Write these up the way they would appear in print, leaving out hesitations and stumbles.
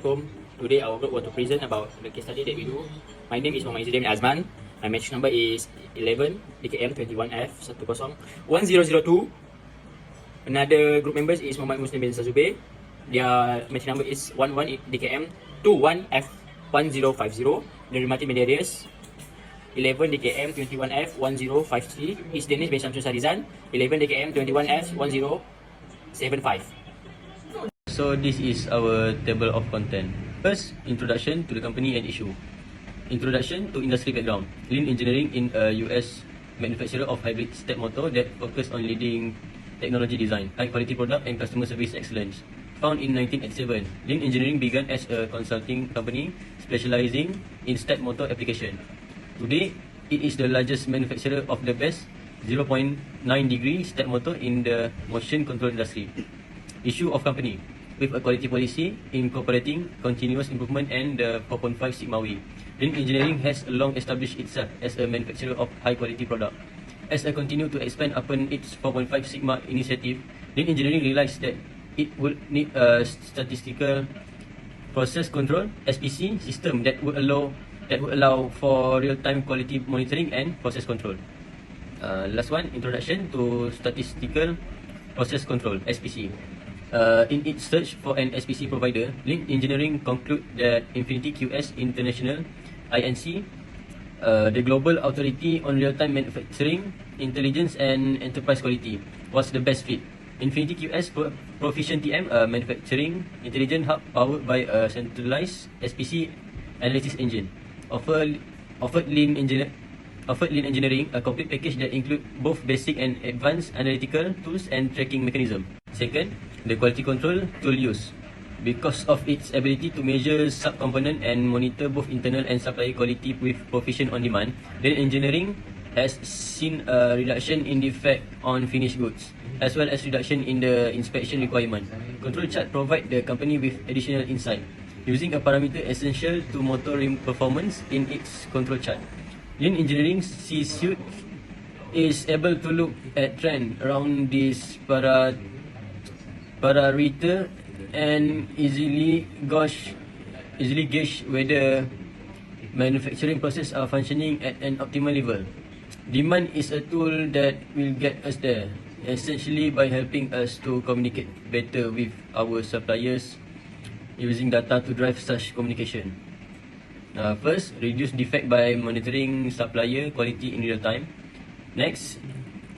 Assalamualaikum. Today our group want to present about the case study that we do. My name is Muhammad Izzuddin Azman. My match number is 11 DKM 21F 101002. Another group members is Muhammad Muslim bin Sazubir. Their match number is 11 DKM 21F 1050. The rheumatic malarious 11 DKM 21F 1053. His Dennis bin Shamsul Sarizan 11 DKM 21F 1075. So this is our table of content. First, introduction to the company and issue. Introduction to industry background. Lean Engineering in a US manufacturer of hybrid step motor that focus on leading technology design, high quality product and customer service excellence. Found in 1987, Lean Engineering began as a consulting company specializing in step motor application. Today, it is the largest manufacturer of the best 0.9 degree step motor in the motion control industry. Issue of company. With a quality policy incorporating continuous improvement and the 4.5 Sigma way, Lean Engineering has long established itself as a manufacturer of high quality product. As I continue to expand upon its 4.5 Sigma initiative, Lean Engineering realized that it would need a statistical process control (SPC) system that would allow for real-time quality monitoring and process control. Last one, introduction to statistical process control (SPC). In its search for an SPC provider, Lean Engineering concluded that Infinity QS International (INC), the global authority on real-time manufacturing, intelligence and enterprise quality, was the best fit. Infinity QS Proficient TM, a manufacturing intelligence hub powered by a centralized SPC analytics engine, offered Lean Engineering a complete package that include both basic and advanced analytical tools and tracking mechanism. Second, the quality control tool use. Because of its ability to measure sub-component and monitor both internal and supplier quality with Proficient on demand, Lean Engineering has seen a reduction in defect on finished goods, as well as reduction in the inspection requirement. Control chart provide the company with additional insight, using a parameter essential to motor performance in its control chart. Lean Engineering C-suite is able to look at trend around this parameter and easily gauge whether manufacturing process are functioning at an optimal level. Demand is a tool that will get us there, essentially by helping us to communicate better with our suppliers using data to drive such communication. First, reduce defect by monitoring supplier quality in real time. Next,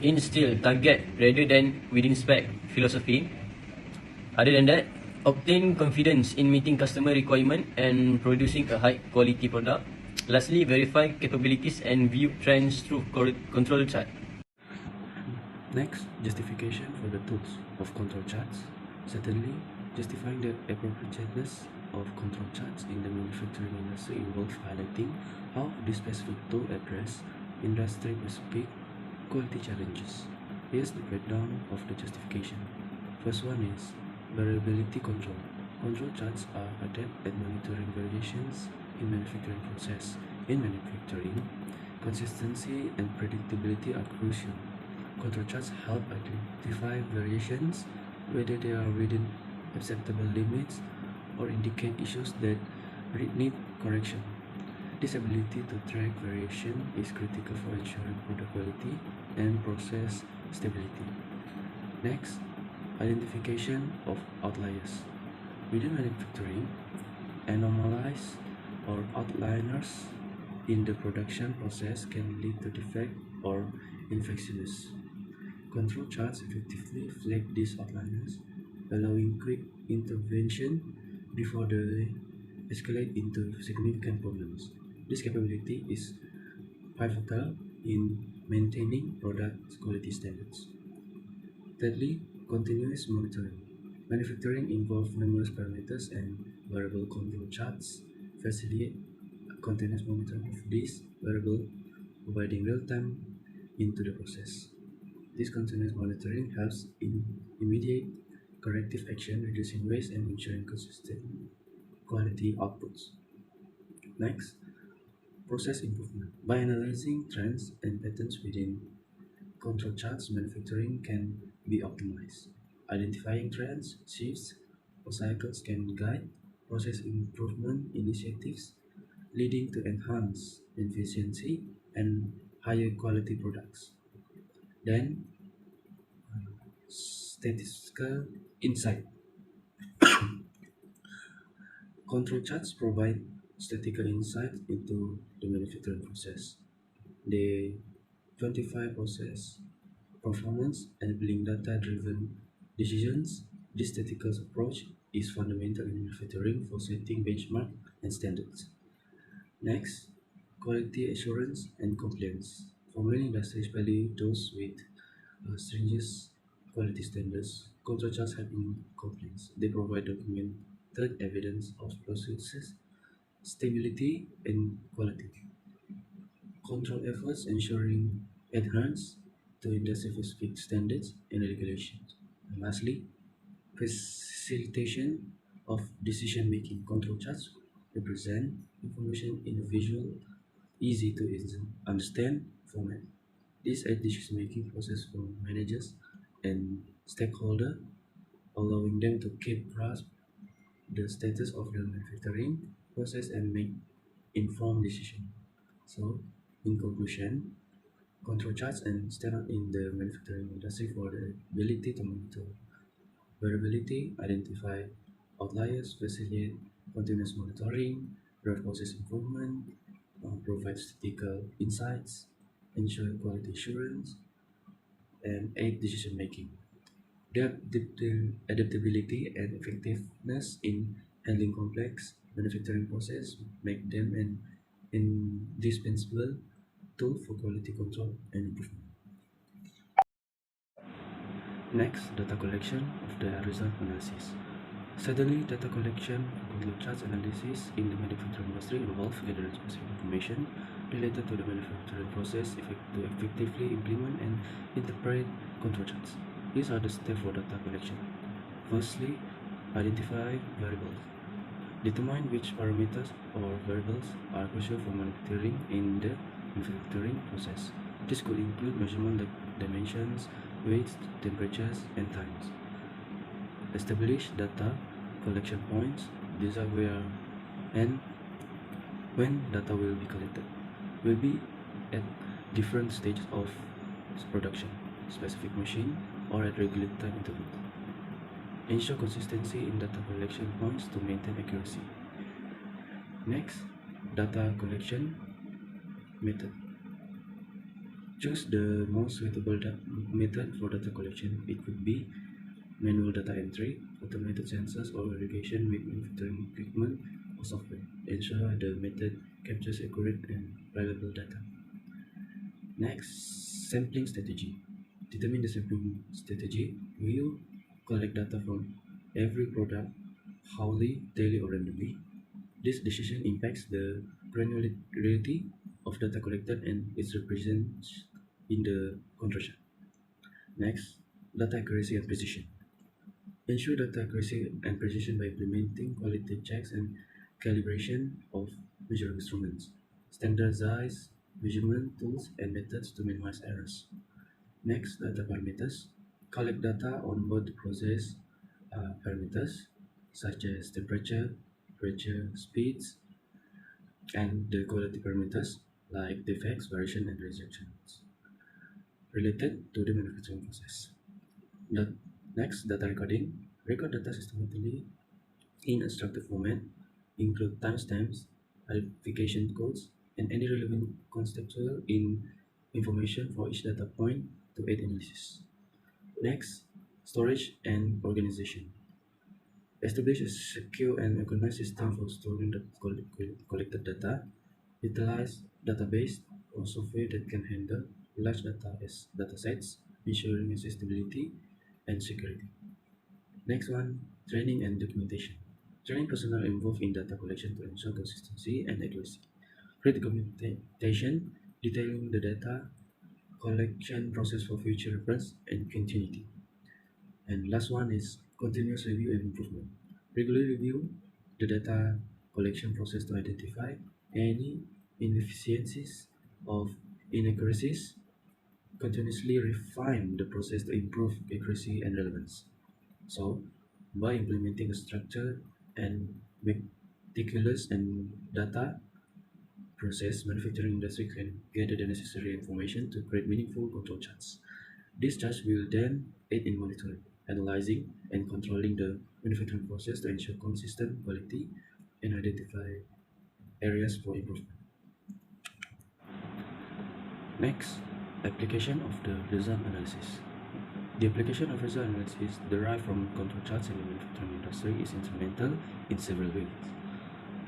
instill target rather than within spec philosophy. Other than that, obtain confidence in meeting customer requirement and producing a high quality product. Lastly, verify capabilities and view trends through control chart. Next, justification for the tools of control charts. Certainly, justifying the appropriateness of control charts in the manufacturing industry involves highlighting how this specific tool address industry-specific quality challenges. Here's the breakdown of the justification. First one is variability control. Control charts are adept at monitoring variations in manufacturing process. In manufacturing, consistency and predictability are crucial. Control charts help identify variations, whether they are within acceptable limits or indicate issues that need correction. This ability to track variation is critical for ensuring product quality and process stability. Next, identification of outliers. Within manufacturing, anomalies or outliers in the production process can lead to defect or infections. Control charts effectively flag these outliers, allowing quick intervention before they escalate into significant problems. This capability is pivotal in maintaining product quality standards. Thirdly, continuous monitoring. Manufacturing involves numerous parameters and variable control charts facilitate continuous monitoring of these variables, providing real-time into the process. This continuous monitoring helps in immediate corrective action, reducing waste and ensuring consistent quality outputs. Next, process improvement. By analyzing trends and patterns within control charts, manufacturing can be optimized. Identifying trends, shifts, or cycles can guide process improvement initiatives leading to enhanced efficiency and higher quality products. Then, statistical insight. Control charts provide statistical insight into the manufacturing process. They quantify process performance, enabling data-driven decisions. This statistical approach is fundamental in manufacturing for setting benchmark and standards. Next, quality assurance and compliance. For many industries, especially those with stringent quality standards, control charts have in compliance. They provide documented evidence of processes, stability, and quality. Control efforts ensuring adherence to industry-specific standards and regulations. And lastly, facilitation of decision-making. Control charts represent information in a visual, easy to understand format. This aids decision-making process for managers and stakeholders, allowing them to keep grasp the status of the manufacturing process and make informed decisions. So, in conclusion, control charts and standard in the manufacturing industry for the ability to monitor variability, identify outliers, facilitate continuous monitoring, drive process improvement, provide statistical insights, ensure quality assurance, and aid decision making. Their adaptability and effectiveness in handling complex manufacturing process make them an indispensable tool for quality control and improvement. Next, data collection of the result analysis. Suddenly, data collection for control charts analysis in the manufacturing industry involves gathering specific information related to the manufacturing process to effectively implement and interpret control charts. These are the steps for data collection. Firstly, identify variables. Determine which parameters or variables are crucial for monitoring in the manufacturing process. This could include measurement dimensions, weights, temperatures, and times. Establish data collection points. These are where and when data will be collected. Will be at different stages of production, specific machine, or at regular time intervals. Ensure consistency in data collection points to maintain accuracy. Next, data collection method. Choose the most suitable method for data collection. It could be manual data entry, automated sensors, or irrigation with manufacturing equipment or software. Ensure the method captures accurate and reliable data. Next, sampling strategy. Determine the sampling strategy. Will you collect data from every product, hourly, daily, or randomly? This decision impacts the granularity of data collected and its represents in the control chart. Next, data accuracy and precision. Ensure data accuracy and precision by implementing quality checks and calibration of measuring instruments. Standardize measurement tools and methods to minimize errors. Next, data parameters. Collect data on both the process parameters such as temperature, pressure, speeds, and the quality parameters like defects, variation, and rejections related to the manufacturing process. Next, data recording. Record data systematically in a structured format, include timestamps, identification codes, and any relevant conceptual information for each data point to aid analysis. Next, storage and organization. Establish a secure and organized system for storing the collected data. Utilize database or software that can handle large data sets, ensuring accessibility and security. Next one, training and documentation. Training personnel involved in data collection to ensure consistency and accuracy. Create documentation detailing the data collection process for future reference and continuity. And last one is continuous review and improvement. Regularly review the data collection process to identify any inefficiencies or inaccuracies. Continuously refine the process to improve accuracy and relevance. So, by implementing a structured and meticulous and data process, manufacturing industry can gather the necessary information to create meaningful control charts. These charts will then aid in monitoring, analyzing, and controlling the manufacturing process to ensure consistent quality and identify areas for improvement. Next, application of the result analysis. The application of result analysis derived from control charts in the manufacturing industry is instrumental in several ways.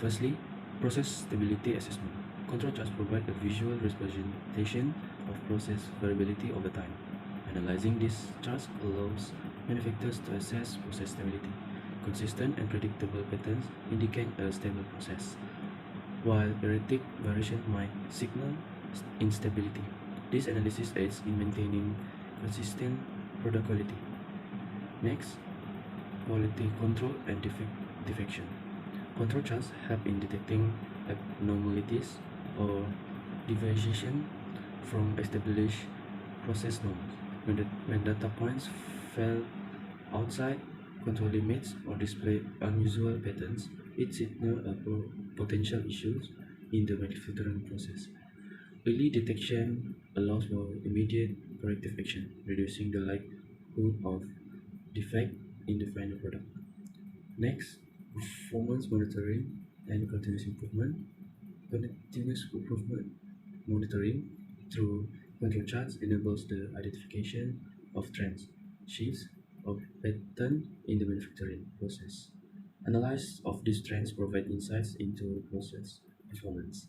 Firstly, process stability assessment. Control charts provide a visual representation of process variability over time. Analyzing these charts allows manufacturers to assess process stability. Consistent and predictable patterns indicate a stable process, while erratic variation might signal instability. This analysis aids in maintaining consistent product quality. Next, quality control and defection. Control charts help in detecting abnormalities or deviation from established process norms. When data points fall outside control limits or display unusual patterns, it signals potential issues in the manufacturing process. Early detection allows for immediate corrective action, reducing the likelihood of defect in the final product. Next, performance monitoring and continuous improvement. Continuous improvement monitoring through control charts enables the identification of trends, shifts, or patterns in the manufacturing process. Analysis of these trends provide insights into process performance.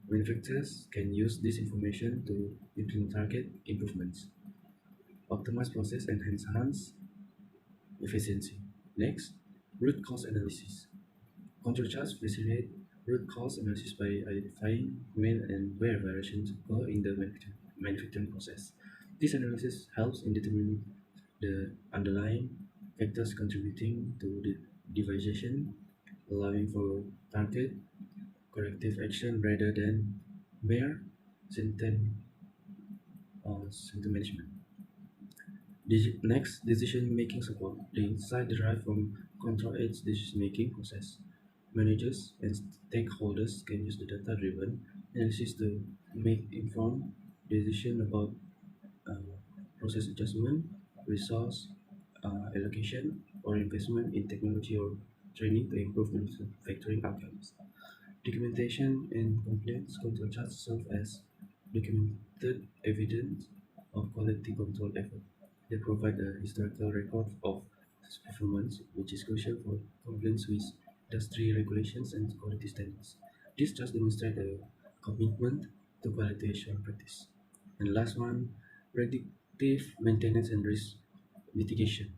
Manufacturers can use this information to implement target improvements, optimize process, and enhance efficiency. Next, root cause analysis. Control charts facilitate root cause analysis by identifying when and where variations occur in the manufacturing process. This analysis helps in determining the underlying factors contributing to the deviation, allowing for target corrective action rather than mere symptom management. Next, decision-making support. The insight derived from control aids decision-making process. Managers and stakeholders can use the data-driven analysis to make informed decisions about uh, process adjustment, resource allocation, or investment in technology or training to improve manufacturing outcomes. Documentation and complaints control charts serve as documented evidence of quality control effort. They provide a historical record of performance, which is crucial for compliance with industry regulations and quality standards. This just demonstrates a commitment to quality assurance practice. And last one, predictive maintenance and risk mitigation.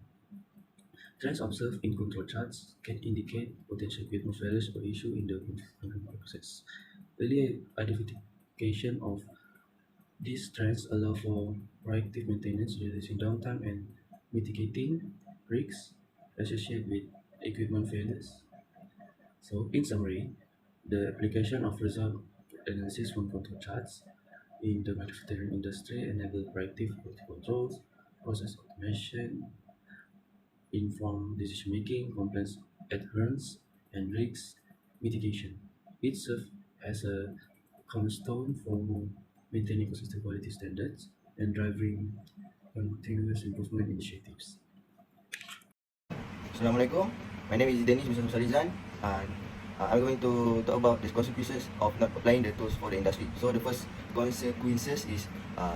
Trends observed in control charts can indicate potential equipment failures or issues in the manufacturing process. Early identification of these trends allow for proactive maintenance, reducing downtime and mitigating risks associated with equipment failures. So, in summary, the application of result analysis from control charts in the manufacturing industry enable proactive quality controls, process automation, informed decision-making, compliance adherence, and risk mitigation. It serves as a cornerstone for maintaining consistent quality standards and driving continuous improvement initiatives. Assalamualaikum. My name is Dennis Musa Rizan, and I'm going to talk about the consequences of not applying the tools for the industry. So the first consequences is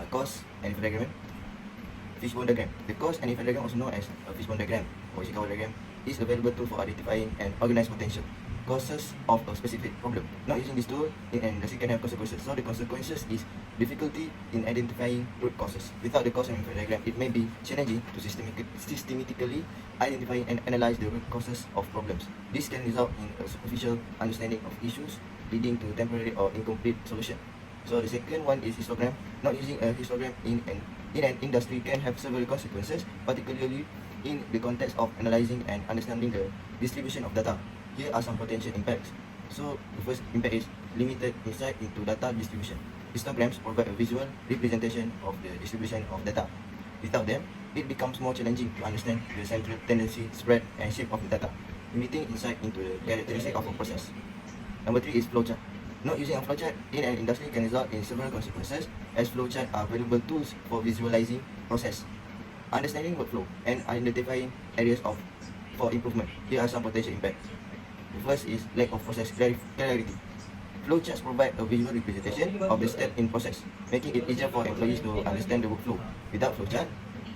cost and effect diagram. Fishbone diagram. The cost and effect diagram, also known as a fishbone diagram or Ishikawa diagram, is a valuable tool for identifying and organizing potential causes of a specific problem. Not using this tool in an industry can have consequences. So the consequences is difficulty in identifying root causes. Without the cost and effect diagram, it may be challenging to systematically identify and analyze the root causes of problems. This can result in a superficial understanding of issues, leading to temporary or incomplete solution. So the second one is histogram. Not using a histogram in an industry can have several consequences, particularly in the context of analyzing and understanding the distribution of data. Here are some potential impacts. So the first impact is limited insight into data distribution. Histograms provide a visual representation of the distribution of data. Without them, it becomes more challenging to understand the central tendency, spread, and shape of the data. giving insight into the characteristic of a process. Number 3 is flowchart. Not using a flowchart in an industry can result in several consequences, as flowcharts are valuable tools for visualizing process, understanding workflow, and identifying areas for improvement. Here are some potential impacts. The first is lack of process clarity. Flowcharts provide a visual representation of the step in process, making it easier for employees to understand the workflow. Without flowchart,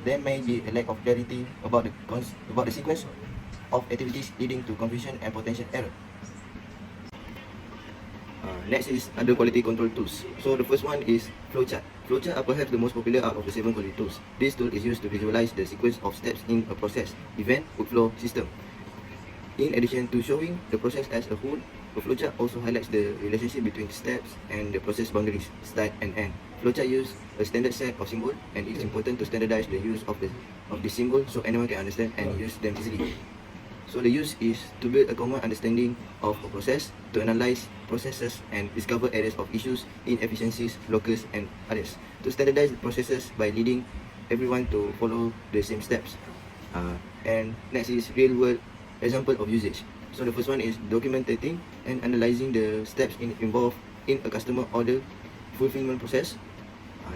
there may be a lack of clarity about the sequence of activities, leading to confusion and potential error. Next is other quality control tools. So the first one is flowchart. Flowchart are perhaps the most popular out of the 7 quality tools. This tool is used to visualize the sequence of steps in a process, event, workflow system. In addition to showing the process as a whole, a flowchart also highlights the relationship between steps and the process boundaries, start and end. Flowchart use a standard set of symbols, and it is important to standardize the use of the symbol so anyone can understand and use them easily. So the use is to build a common understanding of a process, to analyze processes and discover areas of issues, inefficiencies, blockers and others. To standardize the processes by leading everyone to follow the same steps. And next is real world example of usage. So the first one is documenting and analyzing the steps involved in a customer order fulfillment process.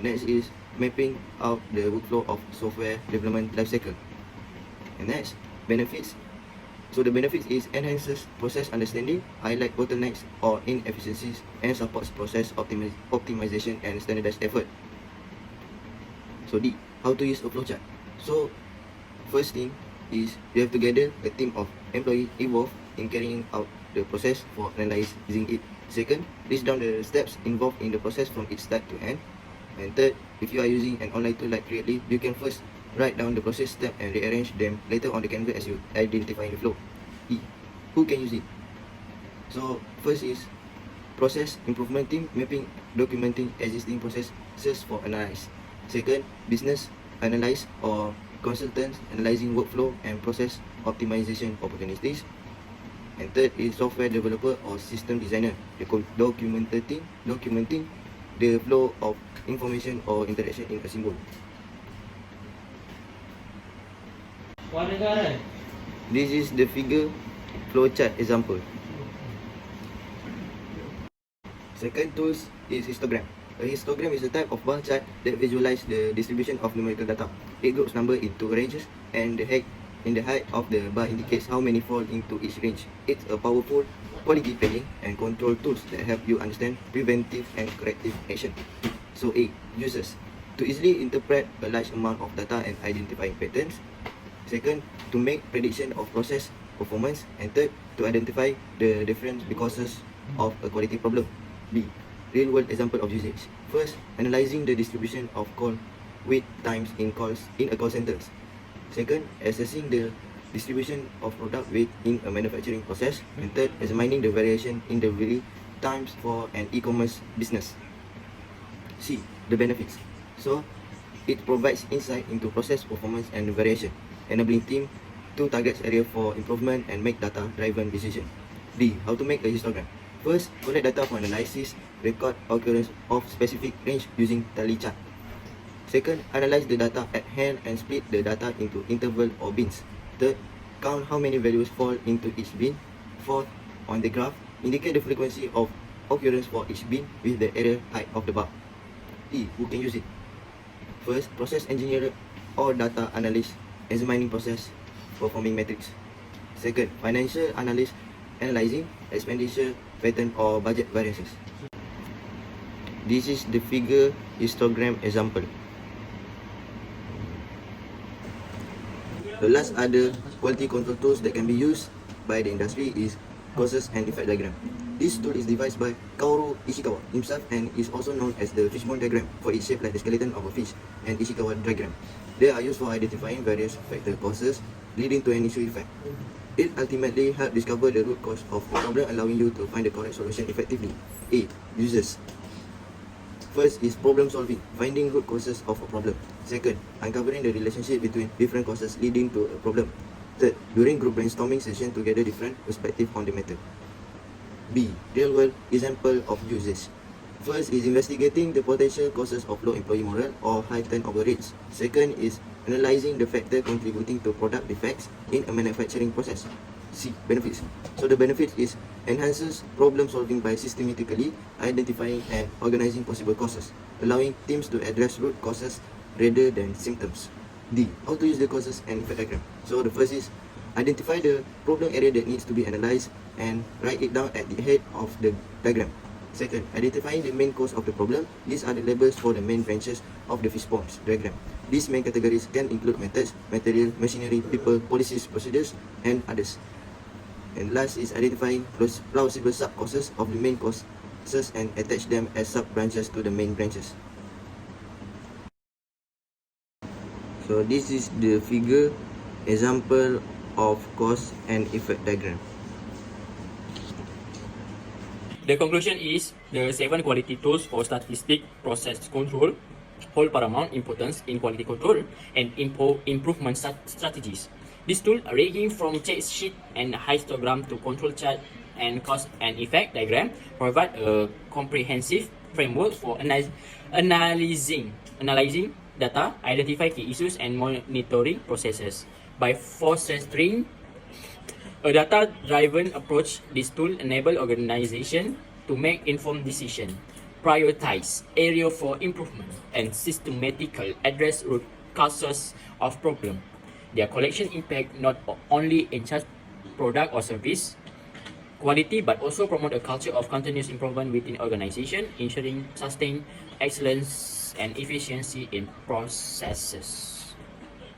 Next is mapping out the workflow of software development lifecycle. And next, benefits. So the benefits is enhances process understanding, highlight bottlenecks or inefficiencies, and supports process optimization and standardized effort. So D, how to use a flowchart. So first thing is you have to gather a team of employees involved in carrying out the process for analyzing it. Second, list down the steps involved in the process from its start to end. And third, if you are using an online tool like Creately, you can first write down the process step and rearrange them later on the canvas as you identify the flow. E, who can use it? So first is process improvement team, mapping, documenting existing processes for analysis. Second, business analyst or consultants analyzing workflow and process optimization opportunities. And third is software developer or system designer, documenting the flow of information or interaction in a symbol. This is the figure flowchart example. Second tools is histogram. A histogram is a type of bar chart that visualizes the distribution of numerical data. It groups numbers into ranges, and the height of the bar indicates how many fall into each range. It's a powerful quality planning and control tools that help you understand preventive and corrective action. So A, users. To easily interpret a large amount of data and identify patterns. Second, to make prediction of process performance. And third, to identify the different causes of a quality problem. B, real world example of usage. First, analyzing the distribution of call wait times in a call centers. Second, assessing the distribution of product weight in a manufacturing process. And third, examining the variation in delivery times for an e-commerce business. C, the benefits. So, it provides insight into process performance and variation, enabling team to target area for improvement and make data-driven decisions. D, how to make a histogram. First, collect data for analysis, record occurrence of specific range using tally chart. Second, analyze the data at hand and split the data into interval or bins. Third, count how many values fall into each bin. Fourth, on the graph, indicate the frequency of occurrence for each bin with the area height of the bar. E, who can use it? First, process engineer or data analyst, examining process performing metrics. Second, financial analyst, analyzing expenditure pattern or budget variances. This is the figure histogram example. The last other quality control tools that can be used by the industry is causes and effect diagram. This tool is devised by Kaoru Ishikawa himself and is also known as the fishbone diagram, for its shape like the skeleton of a fish, and Ishikawa diagram. They are used for identifying various factor causes leading to an issue effect. It ultimately helps discover the root cause of the problem, allowing you to find the correct solution effectively. A, users. First is problem solving, finding root causes of a problem. Second, uncovering the relationship between different causes leading to a problem. Third, during group brainstorming session to gather different perspectives on the matter. B, real world example of usage. First is investigating the potential causes of low employee morale or high turnover rates. Second is analyzing the factor contributing to product defects in a manufacturing process. C. Benefits. So the benefits is enhances problem solving by systematically identifying and organizing possible causes, allowing teams to address root causes rather than symptoms. D. How to use the causes and effect diagram. So the first is identify the problem area that needs to be analyzed and write it down at the head of the diagram. Second, identifying the main cause of the problem. These are the labels for the main branches of the response diagram. These main categories can include methods, material, machinery, people, policies, procedures, and others. And last is identifying plausible sub-causes of the main causes and attach them as sub-branches to the main branches. So this is the figure example of cause and effect diagram. The conclusion is the 7 quality tools for statistic process control hold paramount importance in quality control and improvement strategies. These tools, ranging from check sheet and histogram to control chart and cause and effect diagram, provide a comprehensive framework for analyzing data, identify key issues, and monitoring processes. By fostering a data-driven approach, this tool enable organization to make informed decisions, prioritize area for improvement, and systematically address root causes of problem. Their collection impact not only enhance product or service quality, but also promote a culture of continuous improvement within organization, ensuring sustained excellence and efficiency in processes.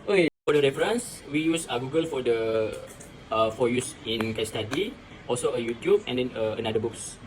Okay, for the reference, we use Google for the for use in case study, also a YouTube, and then another books.